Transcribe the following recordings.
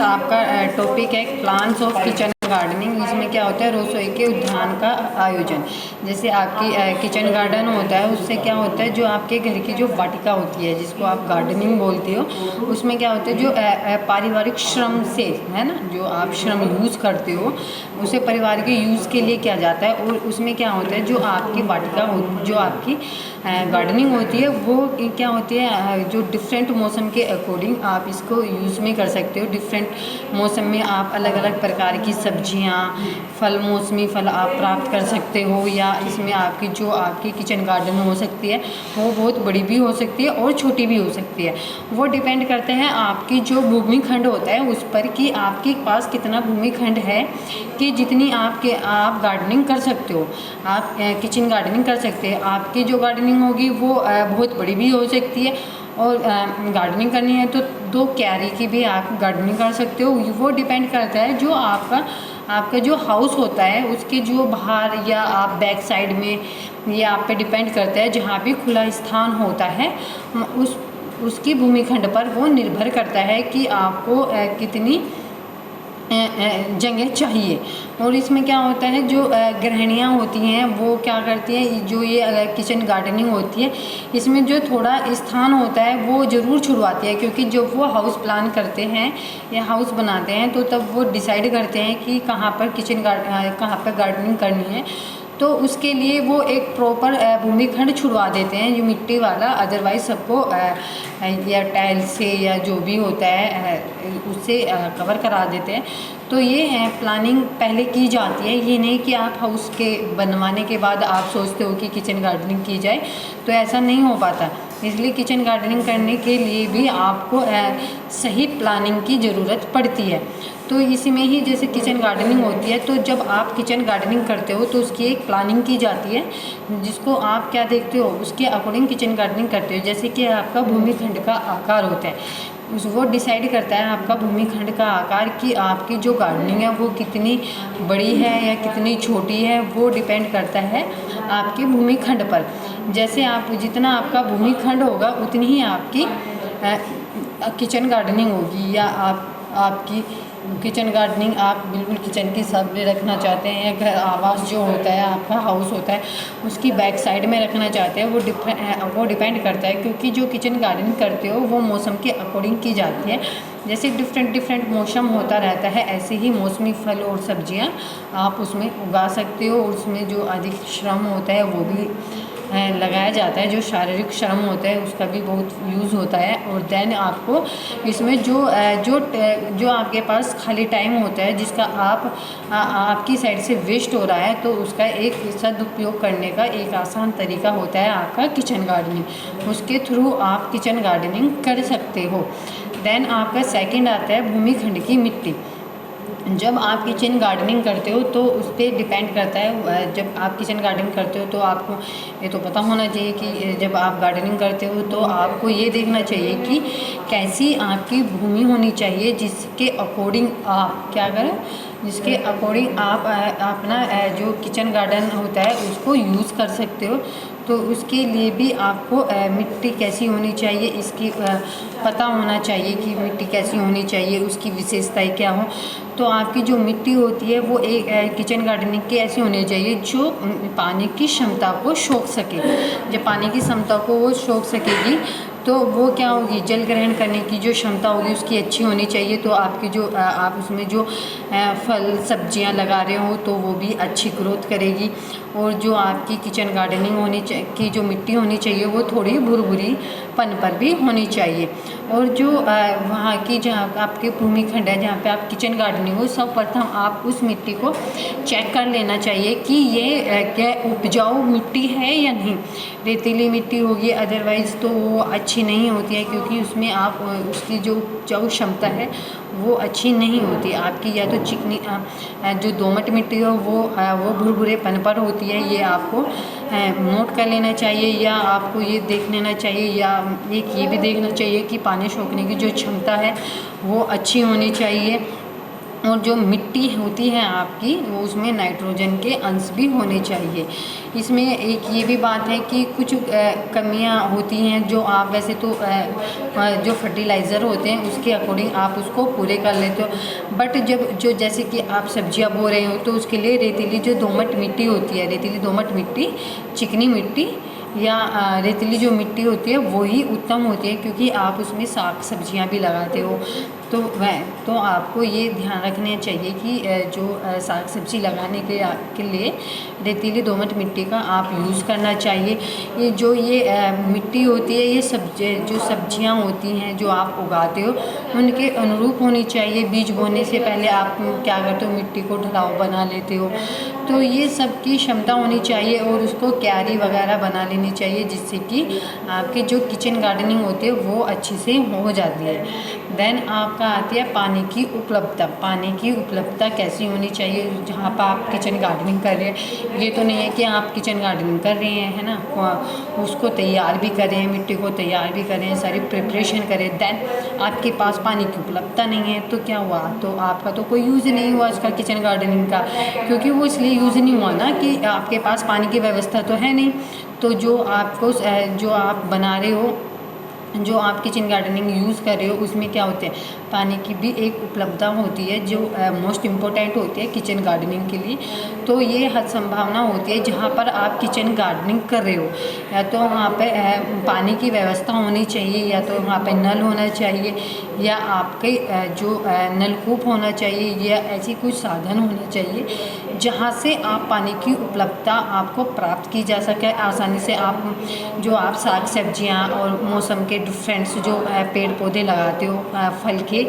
आपका टॉपिक है plans of kitchen gardening. इसमें क्या होता है, रसोई के उद्यान का आयोजन। जैसे आपकी किचन गार्डन होता है, उससे क्या होता है, जो आपके घर की जो वाटिका होती है जिसको आप गार्डनिंग बोलते हो, उसमें क्या होता है, जो पारिवारिक श्रम से है ना, जो आप श्रम यूज़ करते हो उसे परिवार के यूज़ के लिए किया जाता है। और उसमें क्या होता है, जो आपकी वाटिका हो, जो आपकी गार्डनिंग होती है, वो क्या होती है, जो डिफरेंट मौसम के अकॉर्डिंग आप इसको यूज़ में कर सकते हो। डिफरेंट मौसम में आप अलग अलग प्रकार की सब्जियां, फल, मौसमी फल आप प्राप्त कर सकते हो। या इसमें आपकी जो आपकी किचन गार्डन हो सकती है वो बहुत बड़ी भी हो सकती है और छोटी भी हो सकती है। वो डिपेंड करते हैं आपकी जो भूमि खंड होता है उस पर, कि आपके पास कितना भूमि खंड है कि जितनी आप गार्डनिंग कर सकते हो, आप किचन गार्डनिंग कर सकते हैं। आपकी जो गार्डनिंग होगी वो बहुत बड़ी भी हो सकती है, और गार्डनिंग करनी है तो 2 क्यारी की भी आप गार्डनिंग कर सकते हो। वो डिपेंड करता है जो आपका जो हाउस होता है उसके जो बाहर या आप बैक साइड में, ये आप पे डिपेंड करता है। जहाँ भी खुला स्थान होता है उसकी भूमिखंड पर वो निर्भर करता है कि आपको कितनी जगह चाहिए। और इसमें क्या होता है, जो गृहिणियाँ होती हैं वो क्या करती हैं, जो ये किचन गार्डनिंग होती है इसमें जो थोड़ा स्थान होता है वो ज़रूर छुड़वाती है, क्योंकि जब वो हाउस प्लान करते हैं या हाउस बनाते हैं तो तब वो डिसाइड करते हैं कि कहाँ पर कहाँ पर गार्डनिंग करनी है। तो उसके लिए वो एक प्रॉपर भूमिखंड छुड़वा देते हैं जो मिट्टी वाला, अदरवाइज सबको या टाइल से या जो भी होता है उससे कवर करा देते हैं। तो ये प्लानिंग पहले की जाती है, ये नहीं कि आप हाउस के बनवाने के बाद आप सोचते हो कि किचन गार्डनिंग की जाए, तो ऐसा नहीं हो पाता। इसलिए किचन गार्डनिंग करने के लिए भी आपको सही प्लानिंग की ज़रूरत पड़ती है। तो इसी में ही जैसे किचन गार्डनिंग होती है, तो जब आप किचन गार्डनिंग करते हो तो उसकी एक प्लानिंग की जाती है, जिसको आप क्या देखते हो उसके अकॉर्डिंग किचन गार्डनिंग करते हो। जैसे कि आपका भूमिखंड का आकार होता है, वो डिसाइड करता है आपका भूमिखंड का आकार, कि आपकी जो गार्डनिंग है वो कितनी बड़ी है या कितनी छोटी है। वो डिपेंड करता है आपके भूमिखंड पर। जैसे आप जितना आपका भूमिखंड होगा उतनी ही आपकी किचन गार्डनिंग होगी। या आपकी किचन गार्डनिंग आप बिल्कुल किचन की सब में रखना चाहते हैं, या घर आवास जो होता है आपका हाउस होता है उसकी बैक साइड में रखना चाहते हैं, वो डिपेंड करता है। क्योंकि जो किचन गार्डनिंग करते हो वो मौसम के अकॉर्डिंग की जाती है। जैसे डिफरेंट मौसम होता रहता है, ऐसे ही मौसमी फल और सब्जियां आप उसमें उगा सकते हो। उसमें जो अधिक श्रम होता है वो भी लगाया जाता है, जो शारीरिक श्रम होता है उसका भी बहुत यूज़ होता है। और देन आपको इसमें जो आपके पास खाली टाइम होता है जिसका आपकी साइड से वेस्ट हो रहा है, तो उसका एक सदुपयोग करने का एक आसान तरीका होता है आपका किचन गार्डनिंग। उसके थ्रू आप किचन गार्डनिंग कर सकते हो। देन आपका सेकंड आता है भूमिखंड की मिट्टी। जब आप किचन गार्डनिंग करते हो तो उस पर डिपेंड करता है। जब आप किचन गार्डनिंग करते हो तो आपको ये तो पता होना चाहिए कि जब आप गार्डनिंग करते हो तो आपको ये देखना चाहिए कि कैसी आपकी भूमि होनी चाहिए, जिसके अकॉर्डिंग आप क्या करें, जिसके अकॉर्डिंग आप अपना जो किचन गार्डन होता है उसको यूज़ कर सकते हो। तो उसके लिए भी आपको मिट्टी कैसी होनी चाहिए इसकी पता होना चाहिए कि मिट्टी कैसी होनी चाहिए, उसकी विशेषताएं क्या हो। तो आपकी जो मिट्टी होती है वो एक किचन गार्डनिंग की ऐसी होनी चाहिए जो पानी की क्षमता को सोख सके। जब पानी की क्षमता को वो सोख सकेगी तो वो क्या होगी, जल ग्रहण करने की जो क्षमता होगी उसकी अच्छी होनी चाहिए। तो आपकी जो आप उसमें जो फल सब्जियां लगा रहे हो तो वो भी अच्छी ग्रोथ करेगी। और जो आपकी किचन गार्डनिंग की जो मिट्टी होनी चाहिए वो थोड़ी भुरभुरी पन पर भी होनी चाहिए। और जो वहाँ की जहाँ आपके भूमिखंड है जहाँ पे आप किचन गार्डनिंग हो, सर्वप्रथम आप उस मिट्टी को चेक कर लेना चाहिए कि ये क्या उपजाऊ मिट्टी है या नहीं। रेतीली मिट्टी होगी अदरवाइज़ तो वो अच्छी नहीं होती है, क्योंकि उसमें आप उसकी जो उपजाऊ क्षमता है वो अच्छी नहीं होती आपकी। या तो चिकनी जो दोमट मिट्टी हो वो भुरभुरेपन पर होती है, ये आपको नोट कर लेना चाहिए। या आपको ये देख लेना चाहिए, या एक ये भी देखना चाहिए कि पानी सोखने की जो क्षमता है वो अच्छी होनी चाहिए। और जो मिट्टी होती है आपकी वो उसमें नाइट्रोजन के अंश भी होने चाहिए। इसमें एक ये भी बात है कि कुछ कमियां होती हैं जो आप वैसे तो जो फर्टिलाइज़र होते हैं उसके अकॉर्डिंग आप उसको पूरे कर लेते हो, बट जब जो जैसे कि आप सब्जियां बो रहे हो तो उसके लिए रेतीली जो दोमट मिट्टी होती है, रेतीली दोमट मिट्टी, चिकनी मिट्टी या रेतीली जो मिट्टी होती है वही उत्तम होती है, क्योंकि आप उसमें साग सब्जियां भी लगाते हो। तो आपको ये ध्यान रखना चाहिए कि जो साग सब्जी लगाने के लिए रेतीली दोमट मिट्टी का आप यूज़ करना चाहिए। ये मिट्टी होती है, ये जो सब्जियां होती हैं जो आप उगाते हो उनके अनुरूप होनी चाहिए। बीज बोने से पहले आप क्या करते हो, मिट्टी को ढलाव बना लेते हो, तो ये सब की क्षमता होनी चाहिए और उसको क्यारी वगैरह बना लेनी चाहिए, जिससे कि आपकी जो किचन गार्डनिंग होती है वो अच्छी से हो जाती है। देन आपका आती है पानी की उपलब्धता। पानी की उपलब्धता कैसी होनी चाहिए जहाँ पर आप किचन गार्डनिंग कर रहे हैं। ये तो नहीं है कि आप किचन गार्डनिंग कर रहे हैं, है ना, उसको तैयार भी कर रहे हैं, मिट्टी को तैयार भी कर रहे हैं, सारी प्रिपरेशन करें, देन आपके पास पानी की उपलब्धता नहीं है तो क्या हुआ, तो आपका तो कोई यूज़ नहीं हुआ इसका किचन गार्डनिंग का, क्योंकि वो इसलिए यूज़ नहीं हुआ ना कि आपके पास पानी की व्यवस्था तो है नहीं। तो जो आप बना रहे हो, जो आप किचन गार्डनिंग यूज़ कर रहे हो उसमें क्या होते हैं, पानी की भी एक उपलब्धता होती है जो मोस्ट इम्पोर्टेंट होती है किचन गार्डनिंग के लिए। तो ये हद संभावना होती है जहाँ पर आप किचन गार्डनिंग कर रहे हो, या तो वहाँ पे पानी की व्यवस्था होनी चाहिए, या तो वहाँ पे नल होना चाहिए, या आपके जो नलकूप होना चाहिए, या ऐसी कुछ साधन होना चाहिए जहाँ से आप पानी की उपलब्धता आपको प्राप्त की जा सके आसानी से। आप साग सब्जियाँ और मौसम के डिफरेंट्स जो पेड़ पौधे लगाते हो फल के,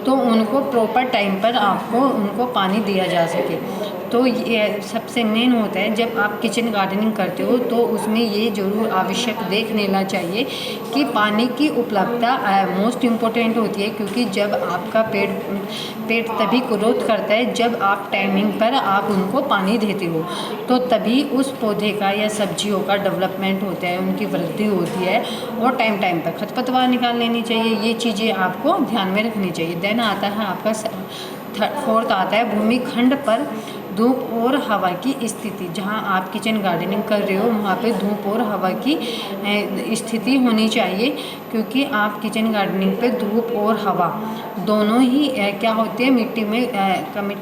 तो उनको प्रॉपर टाइम पर आपको उनको पानी दिया जा सके। तो ये सबसे मेन होता है जब आप किचन गार्डनिंग करते हो तो उसमें ये ज़रूर आवश्यक देख लेना चाहिए कि पानी की उपलब्धता मोस्ट इम्पोर्टेंट होती है, क्योंकि जब आपका पेड़ तभी ग्रोथ करता है जब आप टाइमिंग पर आप उनको पानी देते हो, तो तभी उस पौधे का या सब्जियों का डेवलपमेंट होता है, उनकी वृद्धि होती है। और टाइम पर खरपतवार निकाल लेनी चाहिए, ये चीज़ें आपको ध्यान में रखनी चाहिए। देन आता है आपका फोर्थ आता है भूमिखंड पर धूप और हवा की स्थिति। जहां आप किचन गार्डनिंग कर रहे हो वहाँ पे धूप और हवा की स्थिति होनी चाहिए, क्योंकि आप किचन गार्डनिंग पे धूप और हवा दोनों ही क्या होते हैं, मिट्टी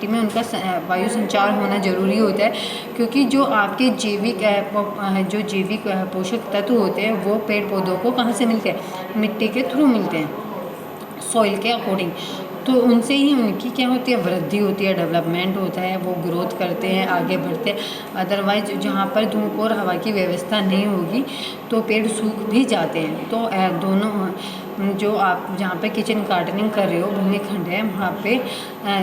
में उनका वायु संचार होना ज़रूरी होता है, क्योंकि जो आपके जैविक पोषक तत्व होते हैं वो पेड़ पौधों को कहाँ से मिलते हैं, मिट्टी के थ्रू मिलते हैं, सॉइल के अकॉर्डिंग। तो उनसे ही उनकी क्या होती है, वृद्धि होती है, डेवलपमेंट होता है, वो ग्रोथ करते हैं, आगे बढ़ते हैं। अदरवाइज जहाँ पर धूप और हवा की व्यवस्था नहीं होगी तो पेड़ सूख भी जाते हैं। तो दोनों जो आप जहाँ पे किचन गार्डनिंग कर रहे हो भूमिखंड है वहाँ पे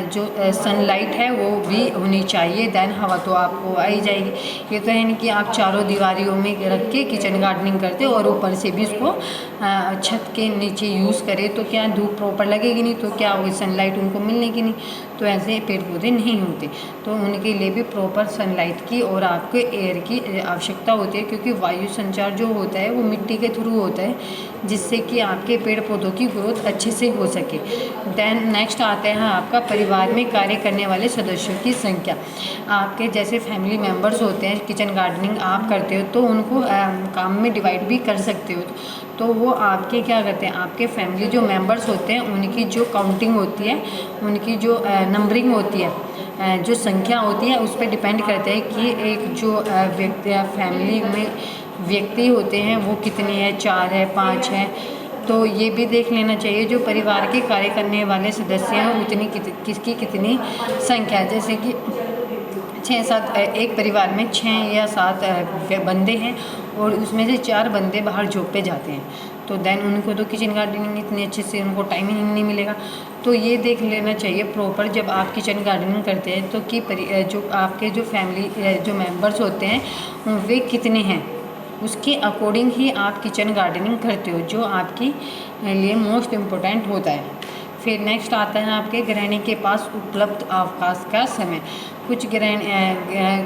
जो सनलाइट है वो भी होनी चाहिए। देन हवा तो आपको आ ही जाएगी। ये तो है नहीं कि आप चारों दीवारियों में रख के किचन गार्डनिंग करते हो और ऊपर से भी उसको छत के नीचे यूज़ करें, तो क्या धूप प्रॉपर लगेगी नहीं, तो क्या होगी, सनलाइट उनको मिलेगी नहीं। तो ऐसे पेड़ पौधे नहीं होते, तो उनके लिए भी प्रॉपर सनलाइट की और आपके एयर की आवश्यकता होती है, क्योंकि वायु संचार जो होता है वो मिट्टी के थ्रू होता है, जिससे कि आपके पेड़ पौधों की ग्रोथ अच्छे से हो सके। देन नेक्स्ट आता है आपका परिवार में कार्य करने वाले सदस्यों की संख्या। आपके जैसे फैमिली मेम्बर्स होते हैं, किचन गार्डनिंग आप करते हो तो उनको काम में डिवाइड भी कर सकते हो। तो वो आपके क्या करते हैं, आपके फैमिली जो मेम्बर्स होते हैं उनकी जो काउंटिंग होती है, उनकी जो नंबरिंग होती है, जो संख्या होती है उस पर डिपेंड करता है कि एक जो व्यक्ति या फैमिली में व्यक्ति होते हैं वो कितने हैं, 4 है, 5 है। तो ये भी देख लेना चाहिए जो परिवार के कार्य करने वाले सदस्य हैं उतनी किसकी कितनी संख्या, जैसे कि 6-7 एक परिवार में 6 या 7 बंदे हैं और उसमें से 4 बंदे बाहर जॉब पे जाते हैं, तो देन उनको तो किचन गार्डनिंग इतनी अच्छे से उनको टाइम ही नहीं मिलेगा। तो ये देख लेना चाहिए प्रॉपर जब आप किचन गार्डनिंग करते हैं तो कि जो आपके जो फैमिली जो मेंबर्स होते हैं वे कितने हैं, उसके अकॉर्डिंग ही आप किचन गार्डनिंग करते हो, जो आपके लिए मोस्ट इम्पोर्टेंट होता है। फिर नेक्स्ट आता है आपके गृहिणी के पास उपलब्ध अवकाश का समय। कुछ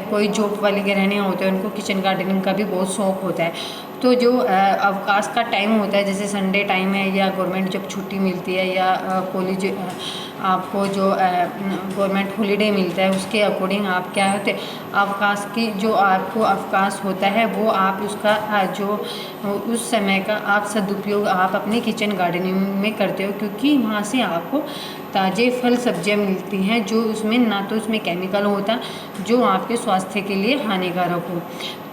कोई जॉब वाली गृहिणियाँ होते हैं, उनको किचन गार्डनिंग का भी बहुत शौक़ होता है। तो जो अवकाश का टाइम होता है, जैसे संडे टाइम है या गवर्नमेंट जब छुट्टी मिलती है या कॉलेज आपको जो गवर्नमेंट हॉलीडे मिलता है, उसके अकॉर्डिंग आप क्या होते अवकाश की जो आपको अवकाश होता है वो आप उसका जो उस समय का आप सदुपयोग आप अपने किचन गार्डनिंग में करते हो, क्योंकि वहाँ से आपको ताज़े फल सब्जियाँ मिलती हैं जो उसमें ना तो उसमें केमिकल होता जो आपके स्वास्थ्य के लिए हानिकारक हो।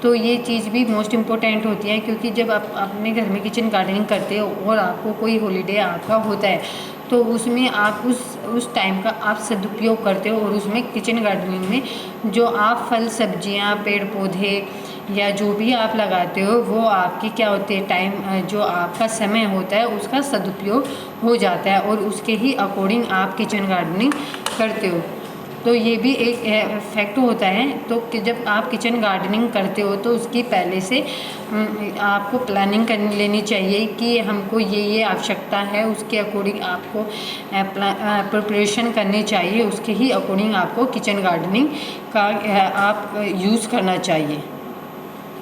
तो ये चीज़ भी मोस्ट इम्पोर्टेंट होती है, क्योंकि जब आप अपने घर में किचन गार्डनिंग करते हो और आपको कोई हॉलीडे आपका होता है तो उसमें आप उस टाइम का आप सदुपयोग करते हो और उसमें किचन गार्डनिंग में जो आप फल सब्जियां पेड़ पौधे या जो भी आप लगाते हो वो आपकी क्या होती है टाइम जो आपका समय होता है उसका सदुपयोग हो जाता है और उसके ही अकॉर्डिंग आप किचन गार्डनिंग करते हो। तो ये भी एक फैक्ट होता है। तो कि जब आप किचन गार्डनिंग करते हो तो उसकी पहले से आपको प्लानिंग कर लेनी चाहिए कि हमको ये आवश्यकता है, उसके अकॉर्डिंग आपको प्रिपरेशन करनी चाहिए, उसके ही अकॉर्डिंग आपको किचन गार्डनिंग का आप यूज़ करना चाहिए।